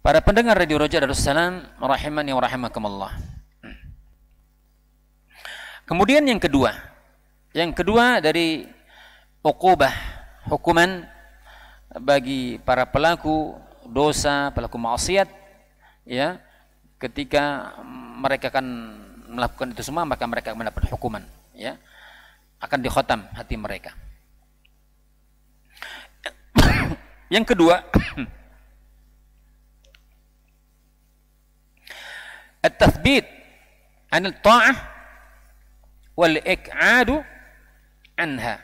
Para pendengar Radio Roja Darussalam rahimani wa rahimakumullah. Kemudian yang kedua dari uqubah, hukuman bagi para pelaku dosa, pelaku maksiat, ya, ketika mereka akan melakukan itu semua, maka mereka akan mendapat hukuman, ya, akan dikhatam hati mereka. Yang kedua, at-tathbit 'anil ta'ah wal iq'adu anha.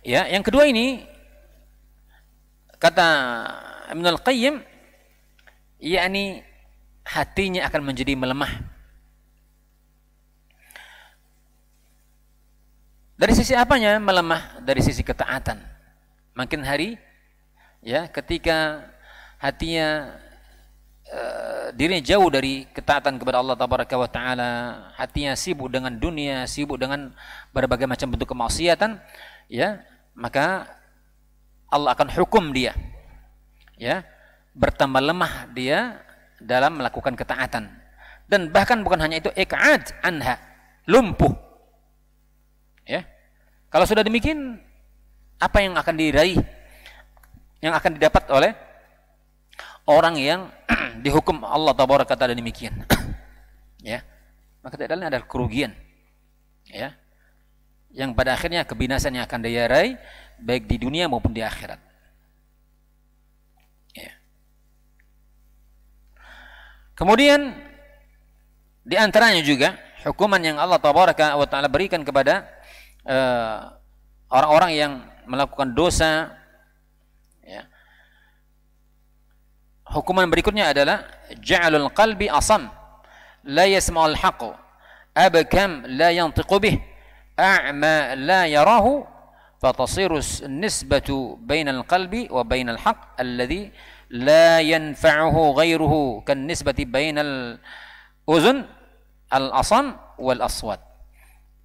Ya, yang kedua ini kata Ibnu Al-Qayyim, yakni hatinya akan menjadi melemah. Dari sisi apanya melemah? Dari sisi ketaatan. Makin hari, ya, ketika hatinya dirinya jauh dari ketaatan kepada Allah Tabaraka wa Ta'ala, hatinya sibuk dengan dunia, sibuk dengan berbagai macam bentuk kemaksiatan, ya, maka Allah akan hukum dia, ya, bertambah lemah dia dalam melakukan ketaatan. Dan bahkan bukan hanya itu, iq'ad anha, lumpuh, ya. Kalau sudah demikian, apa yang akan diraih, yang akan didapat oleh orang yang dihukum Allah Tabaraka Ta'ala demikian? Ya, maka tidaknya ada kerugian, ya, yang pada akhirnya kebinasan yang akan dia raih baik di dunia maupun di akhirat. Ya. Kemudian di antaranya juga hukuman yang Allah Tabaraka wa Ta'ala berikan kepada orang-orang yang melakukan dosa, ya. Hukuman berikutnya adalah ja'alul qalbi asam la yasma'ul haqq abkam la yantiqu bih a'ma la yarahu fatasiru nisbatu bainal qalbi wa bainal haqq alladhi la yanfa'uhu ghairuhu kan nisbati bainal uzun al asam wal aswat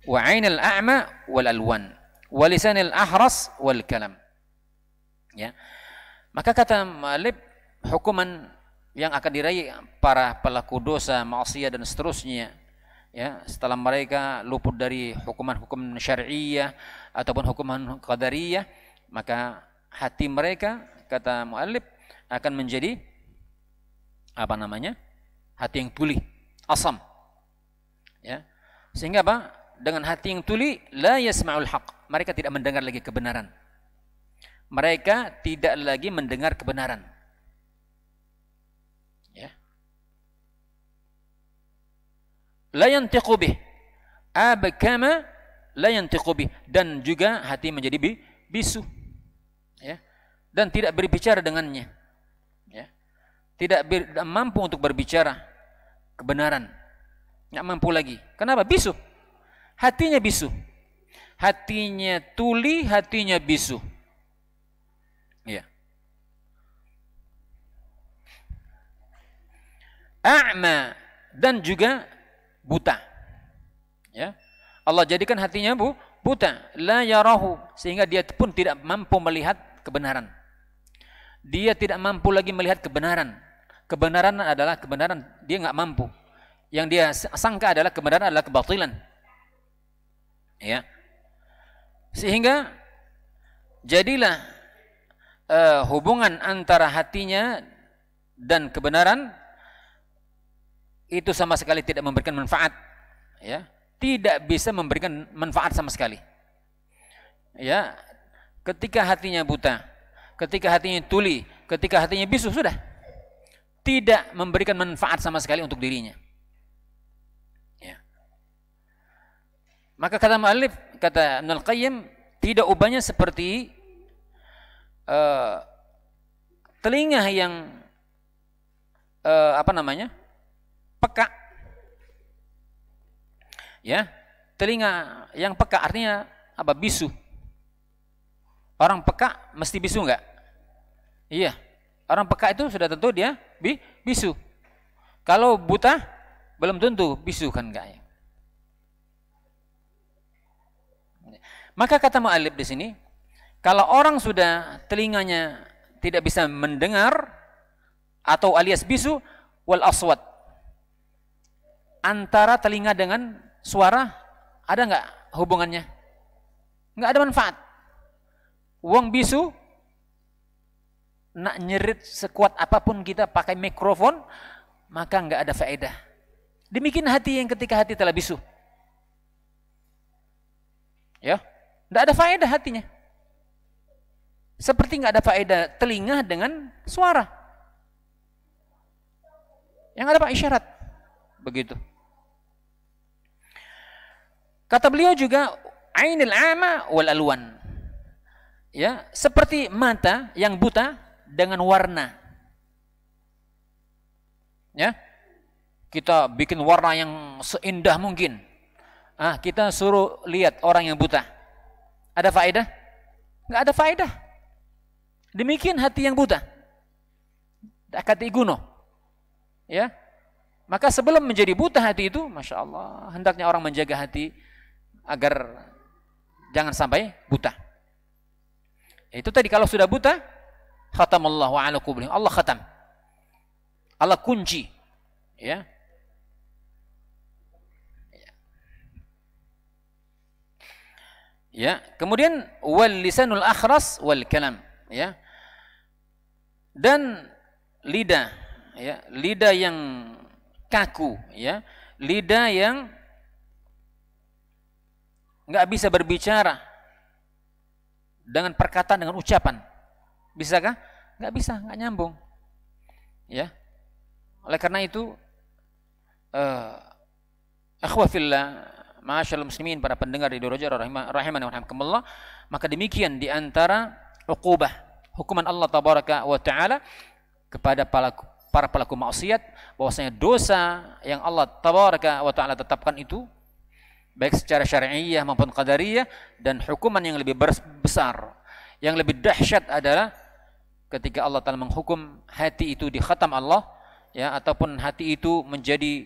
wa 'ainil a'ma wal alwan wa lisanil ahras wal kalam. Ya, maka kata Malik, hukuman yang akan diraih para pelaku dosa, maksiat dan seterusnya, ya, setelah mereka luput dari hukuman-hukuman syar'iyyah ataupun hukuman qadariyah, maka hati mereka, kata muallif, akan menjadi apa namanya? Hati yang tuli, asam. Ya. Sehingga apa? Dengan hati yang tuli, la yasma'ul haqq. Mereka tidak mendengar lagi kebenaran. Mereka tidak lagi mendengar kebenaran. La yantiqu bih abkama la yantiqu bih, dan juga hati menjadi bisu, ya, dan tidak berbicara dengannya, ya, tidak mampu untuk berbicara kebenaran, nggak mampu lagi. Kenapa? Bisu, hatinya bisu, hatinya tuli, hatinya bisu, ya. A'ma, dan juga buta, ya. Allah jadikan hatinya buta, la yarahu, sehingga dia pun tidak mampu melihat kebenaran. Dia tidak mampu lagi melihat kebenaran. Kebenaran adalah kebenaran, dia nggak mampu. Yang dia sangka adalah kebenaran adalah kebatilan, ya. Sehingga jadilah hubungan antara hatinya dan kebenaran itu sama sekali tidak memberikan manfaat, ya, tidak bisa memberikan manfaat sama sekali, ya. Ketika hatinya buta, ketika hatinya tuli, ketika hatinya bisu, sudah tidak memberikan manfaat sama sekali untuk dirinya, ya. Maka kata muallif, kata Ibnu Al-Qayyim, tidak ubahnya seperti telinga yang apa namanya, peka, ya, telinga yang peka artinya apa? Bisu. Orang peka mesti bisu enggak? Iya, orang peka itu sudah tentu dia bisu. Kalau buta belum tentu bisu, kan enggak, ya? Maka kata mu'allif di sini, kalau orang sudah telinganya tidak bisa mendengar, atau alias bisu, wal aswat. Antara telinga dengan suara ada nggak hubungannya? Nggak ada manfaat. Wong bisu, nak nyerit sekuat apapun kita pakai mikrofon, maka nggak ada faedah. Demikian hati yang ketika hati telah bisu. Ya, nggak ada faedah hatinya. Seperti nggak ada faedah telinga dengan suara. Yang ada pak isyarat. Begitu. Kata beliau juga, ainil ama wal alwan. Ya, seperti mata yang buta dengan warna. Ya. Kita bikin warna yang seindah mungkin. Kita suruh lihat orang yang buta. Ada faedah? Enggak ada faedah. Demikian hati yang buta. Dakati guno. Ya. Maka sebelum menjadi buta hati itu, Masya Allah, hendaknya orang menjaga hati agar jangan sampai buta. Itu tadi, kalau sudah buta, khatamallahu ala qulubihim. Allah khatam. Allah kunci. Ya. Ya, kemudian wal lisanul akhras wal kalam, ya. Dan lidah, ya, lidah yang kaku, ya, lidah yang nggak bisa berbicara dengan perkataan, dengan ucapan. Bisakah? Nggak bisa, nggak nyambung. Ya. Oleh karena itu, akhwa fillah, ma'asyiral muslimin, para pendengar di Roja rahimani wa rahimakumullah, maka demikian di antara uqubah, hukuman Allah tabaraka wa taala kepada para pelaku maksiat, bahwasanya dosa yang Allah tabaraka wa taala tetapkan itu baik secara syar'iyyah maupun qadariyah, dan hukuman yang lebih besar, yang lebih dahsyat adalah ketika Allah taala menghukum hati itu dikhatam Allah, ya, ataupun hati itu menjadi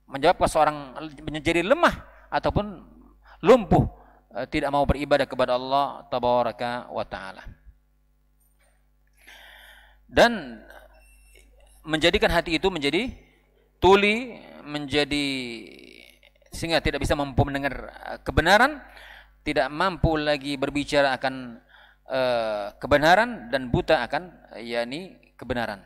menyebabkan seorang menjadi lemah ataupun lumpuh, tidak mau beribadah kepada Allah tabaraka wa taala, dan menjadikan hati itu menjadi tuli, menjadi sehingga tidak bisa mampu mendengar kebenaran, tidak mampu lagi berbicara akan kebenaran, dan buta akan yakni kebenaran.